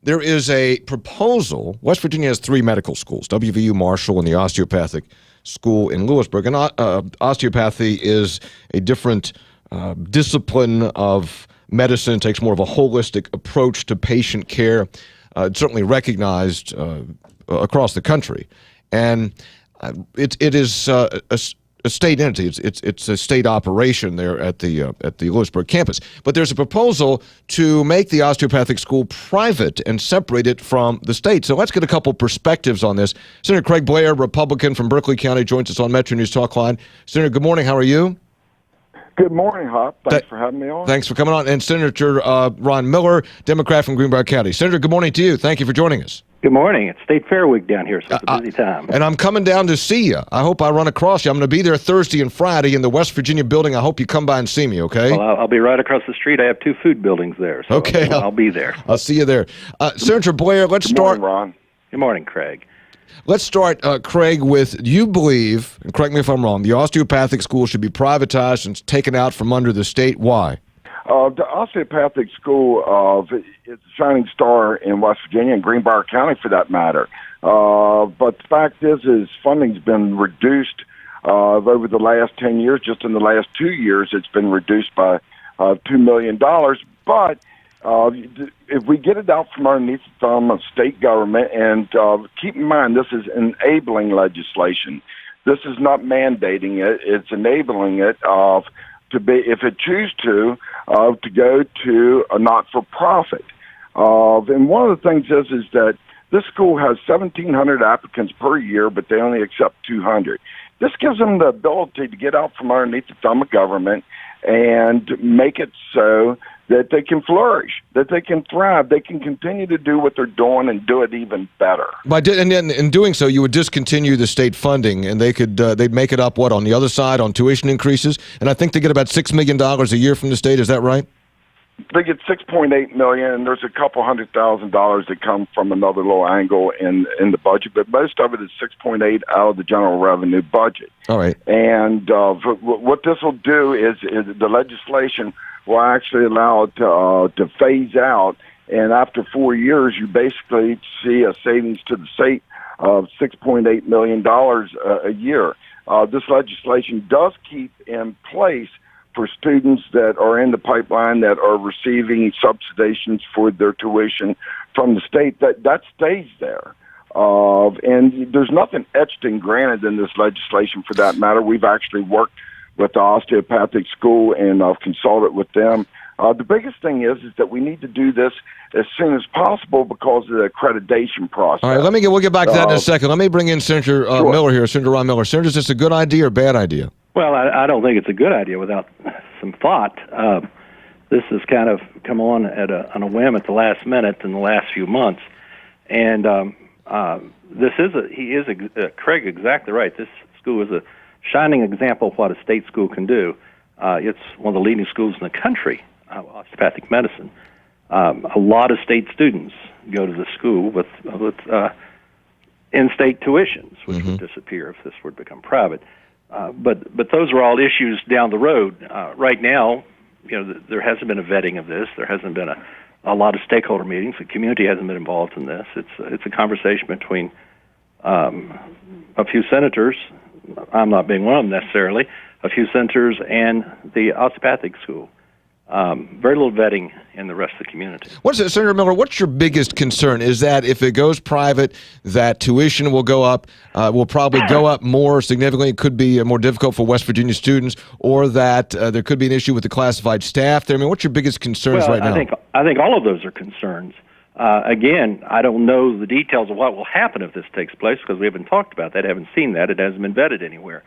there is a proposal. West Virginia has 3 medical schools, WVU, Marshall, and the Osteopathic School in Lewisburg. And osteopathy is a different discipline of medicine, takes more of a holistic approach to patient care. It's certainly recognized across the country. And it is a state entity. It's a state operation there at the Lewisburg campus. But there's a proposal to make the osteopathic school private and separate it from the state. So let's get a couple perspectives on this. Senator Craig Blair, Republican from Berkeley County, joins us on MetroNews Talkline. Senator, good morning. How are you? Good morning, Hop. Thanks for having me on. Thanks for coming on. And Senator Ron Miller, Democrat from Greenbrier County. Senator, good morning to you. Thank you for joining us. Good morning. It's State Fair Week down here, so it's a busy time. And I'm coming down to see you. I hope I run across you. I'm going to be there Thursday and Friday in the West Virginia building. I hope you come by and see me, okay? Well, I'll be right across the street. I have 2 food buildings there, so okay, I'll be there. I'll see you there. Senator Blair, let's start. Good morning, Ron. Good morning, Craig. Let's start, Craig, with you believe, and correct me if I'm wrong, the osteopathic school should be privatized and taken out from under the state. Why? The osteopathic school is a shining star in West Virginia and Greenbrier County, for that matter. But the fact is funding's been reduced over the last 10 years. Just in the last 2 years, it's been reduced by $2 million. But if we get it out from underneath the thumb of state government, and keep in mind this is enabling legislation. This is not mandating it; it's enabling it to be, if it chooses to go to a not-for-profit. And one of the things is that this school has 1,700 applicants per year, but they only accept 200. This gives them the ability to get out from underneath the thumb of government and make it so that they can flourish, that they can thrive, they can continue to do what they're doing and do it even better. And in doing so, you would discontinue the state funding, and they'd make it up, on the other side, on tuition increases? And I think they get about $6 million a year from the state. Is that right? They get $6.8 million, and there's a couple $100,000 that come from another little angle in the budget, but most of it is 6.8 out of the general revenue budget. All right. And what this will do is the legislation will actually allow it to phase out, and after 4 years, you basically see a savings to the state of $6.8 million a year. This legislation does keep in place for students that are in the pipeline that are receiving subsidizations for their tuition from the state. That stays there. And there's nothing etched and granted in this legislation for that matter. We've actually worked with the osteopathic school and consulted with them. The biggest thing is that we need to do this as soon as possible because of the accreditation process. All right, we'll get back to that in a second. Let me bring in Senator sure. Miller here, Senator Ron Miller. Senator, is this a good idea or bad idea? Well, I don't think it's a good idea without some thought. This has kind of come on on a whim at the last minute in the last few months, and Craig exactly right. This school is a shining example of what a state school can do. It's one of the leading schools in the country, osteopathic medicine. A lot of state students go to the school with in-state tuitions, which would disappear if this were to become private. But those are all issues down the road. Right now, there hasn't been a vetting of this. There hasn't been a lot of stakeholder meetings. The community hasn't been involved in this. It's a conversation between a few senators. I'm not being one of them necessarily. A few senators and the osteopathic school. Very little vetting in the rest of the community. Senator Miller, what's your biggest concern? Is that if it goes private, that tuition will go up, will probably go up more significantly, it could be more difficult for West Virginia students, or that there could be an issue with the classified staff there? I mean, what's your biggest concerns right now? I think all of those are concerns. Again, I don't know the details of what will happen if this takes place because we haven't talked about that, haven't seen that. It hasn't been vetted anywhere.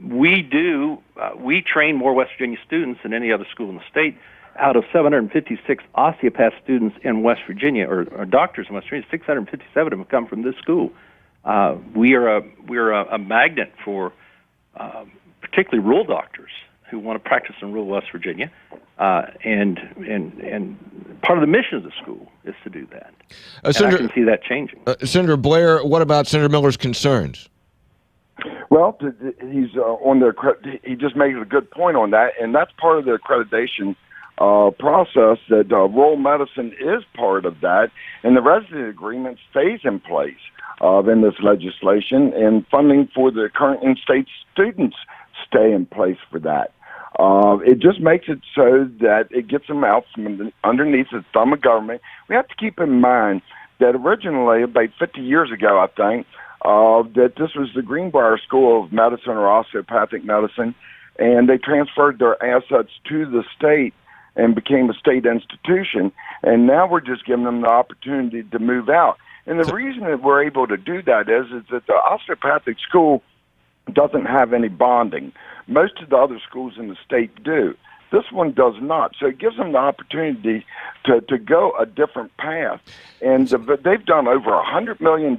We train more West Virginia students than any other school in the state. Out of 756 osteopath students in West Virginia, or doctors in West Virginia, 657 of them come from this school. We are a magnet for particularly rural doctors who want to practice in rural West Virginia, and part of the mission of the school is to do that. Senator, I can see that changing. Senator Blair, what about Senator Miller's concerns? Well, he's he just made a good point on that, and that's part of the accreditation process that rural medicine is part of that, and the resident agreement stays in place in this legislation, and funding for the current in-state students stay in place for that. It just makes it so that it gets them out from underneath the thumb of government. We have to keep in mind that originally, about 50 years ago, I think, that this was the Greenbrier School of Medicine or Osteopathic Medicine, and they transferred their assets to the state and became a state institution, and now we're just giving them the opportunity to move out. And the reason that we're able to do that is that the osteopathic school doesn't have any bonding. Most of the other schools in the state do. This one does not. So it gives them the opportunity to go a different path. And they've done over $100 million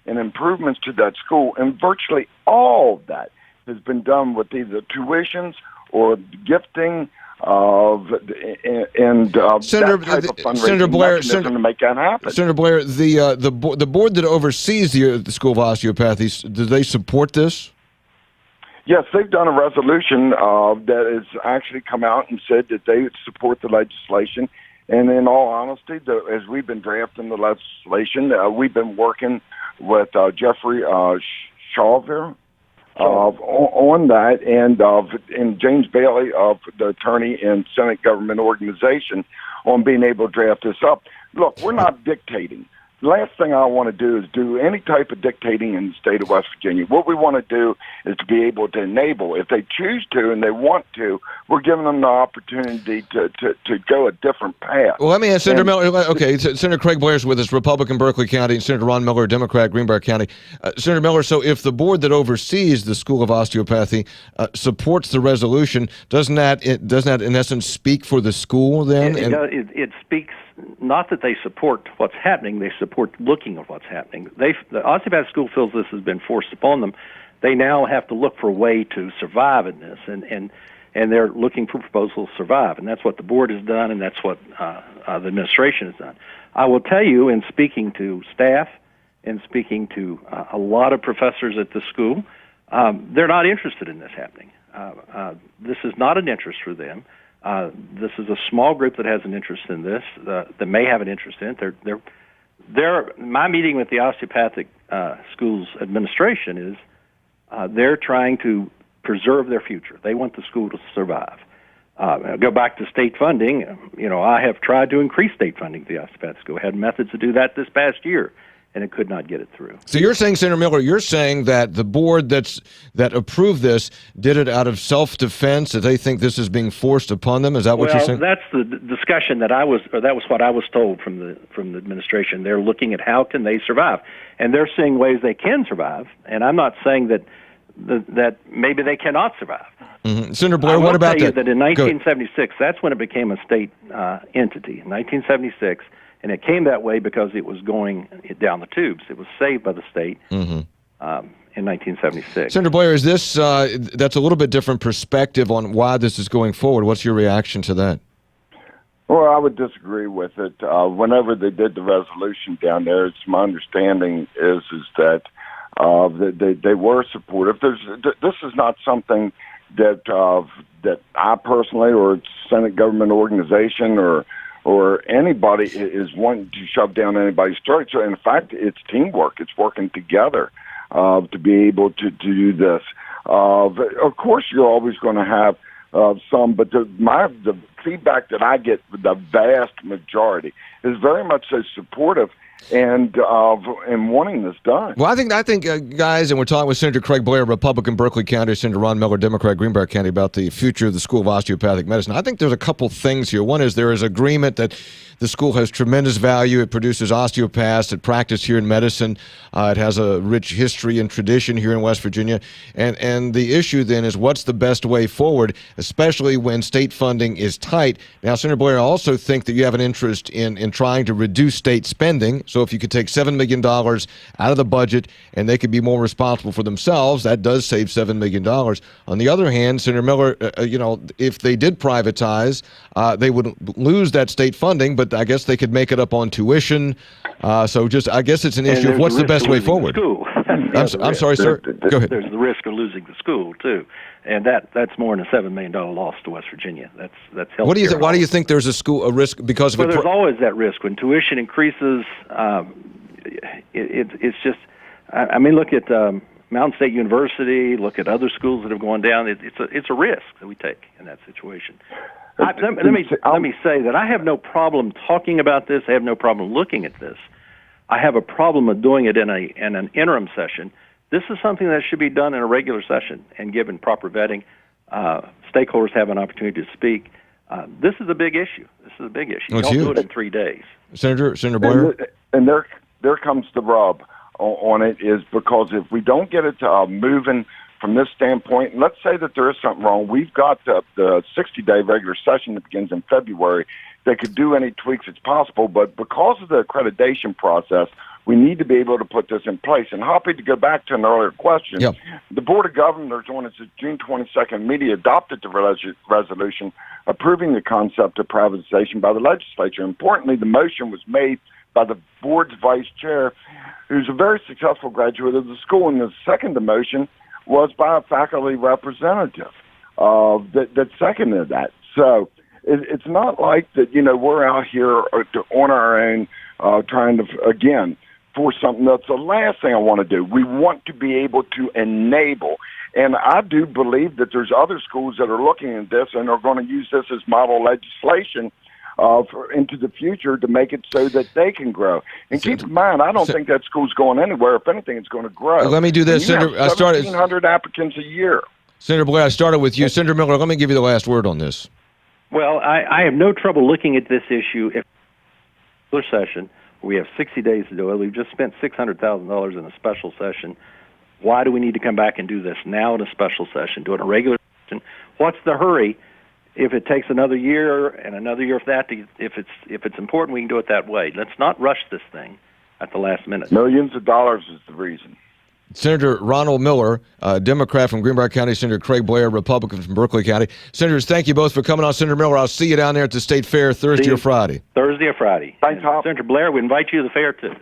in improvements to that school, and virtually all of that has been done with either tuitions or gifting Senator, that type of fundraising Senator Blair, mechanism to make that happen. Senator Blair, the board that oversees the School of Osteopathy, do they support this? Yes, they've done a resolution that has actually come out and said that they support the legislation. And in all honesty, as we've been drafting the legislation, we've been working with Jeffrey Shawver on that, and James Bailey, the attorney in Senate Government Organization, on being able to draft this up. Look, we're not dictating. The last thing I want to do is do any type of dictating in the state of West Virginia. What we want to do is to be able to enable. If they choose to and they want to, we're giving them the opportunity to go a different path. Well, let me ask Senator Miller. Okay, Senator Craig Blair is with us, Republican, Berkeley County, and Senator Ron Miller, Democrat, Greenbrier County. Senator Miller, so if the board that oversees the School of Osteopathy supports the resolution, doesn't that in essence speak for the school then? It speaks. Not that they support what's happening, they support looking at what's happening. The osteopathic school feels this has been forced upon them. They now have to look for a way to survive in this, and they're looking for proposals to survive, and that's what the board has done, and that's what the administration has done. I will tell you, in speaking to staff and speaking to a lot of professors at the school, they're not interested in this happening. This is not an interest for them. This is a small group that has an interest in this, that may have an interest in it. My meeting with the osteopathic school's administration is they're trying to preserve their future. They want the school to survive. Go back to state funding. I have tried to increase state funding to the osteopathic school. I had methods to do that this past year, and it could not get it through. So you're saying, Senator Miller, you're saying that the board that approved this did it out of self-defense, that they think this is being forced upon them? Is that what you're saying? Well, that's the discussion that that was what I was told from the administration. They're looking at how can they survive, and they're seeing ways they can survive. And I'm not saying that maybe they cannot survive. Mm-hmm. Senator Blair, what about that? That in 1976, that's when it became a state entity. In 1976. And it came that way because it was going down the tubes. It was saved by the state in 1976. Senator Blair, is this that's a little bit different perspective on why this is going forward? What's your reaction to that? Well, I would disagree with it. Whenever they did the resolution down there, it's my understanding is that they were supportive. This is not something that I personally or Senate Government Organization or anybody is wanting to shove down anybody's throat. So, in fact, it's teamwork. It's working together to be able to do this. Of course, you're always going to have some, but the feedback that I get, the vast majority, is very much so supportive and wanting this done. Well, I think guys, and we're talking with Senator Craig Blair, Republican, Berkeley County, Senator Ron Miller, Democrat, Greenbrier County, about the future of the School of Osteopathic Medicine. I think there's a couple things here. One is there is agreement that the school has tremendous value. It produces osteopaths that practice here in medicine. It has a rich history and tradition here in West Virginia. And the issue then is what's the best way forward, especially when state funding is tight. Now, Senator Blair, I also think that you have an interest in trying to reduce state spending. So if you could take $7 million out of the budget and they could be more responsible for themselves, that does save $7 million. On the other hand, Senator Miller, if they did privatize, they would lose that state funding, but I guess they could make it up on tuition So just, I guess it's an And issue of there's what's the risk best of way losing the forward. school. That's the I'm risk. sorry, sir. Go ahead. There's the risk of losing the school too, and that's more than a $7 million loss to West Virginia. That's health. What do you think? Why do you think there's a risk because of Well, it? there's always that risk when tuition increases. It's just, I mean, look at Mountain State University. Look at other schools that have gone down. It's a risk that we take in that situation. Let me say that I have no problem talking about this. I have no problem looking at this. I have a problem with doing it in an interim session. This is something that should be done in a regular session and given proper vetting. Stakeholders have an opportunity to speak. This is a big issue. You don't do it in 3 days. Senator Blair? And there comes the rub on it, is because if we don't get it moving from this standpoint, and let's say that there is something wrong, we've got the 60-day regular session that begins in February. They could do any tweaks as possible, but because of the accreditation process, we need to be able to put this in place. And Hoppy, to go back to an earlier question, the Board of Governors on its June 22nd meeting adopted the resolution approving the concept of privatization by the legislature. Importantly, the motion was made by the board's vice chair, who's a very successful graduate of the school, and the second motion was by a faculty representative that seconded that. So it's not like that, we're out here on our own trying to, again, force something. That's the last thing I want to do. We want to be able to enable. And I do believe that there's other schools that are looking at this and are going to use this as model legislation into the future to make it so that they can grow. And keep in mind, I don't think that school's going anywhere. If anything, it's going to grow. Let me do this, Senator. 1,700 applicants a year. Senator Blair, I started with you. Senator Miller, let me give you the last word on this. Well, I have no trouble looking at this issue if in a session. We have 60 days to do it. We've just spent $600,000 in a special session. Why do we need to come back and do this now in a special session, do it in a regular session? What's the hurry? If it takes another year and another year if it's important, we can do it that way. Let's not rush this thing at the last minute. Millions of dollars is the reason. Senator Ronald Miller, Democrat from Greenbrier County, Senator Craig Blair, Republican from Berkeley County. Senators, thank you both for coming on. Senator Miller, I'll see you down there at the State Fair Thursday or Friday. Thursday or Friday. Thanks, Hop. Senator Blair, we invite you to the fair, too.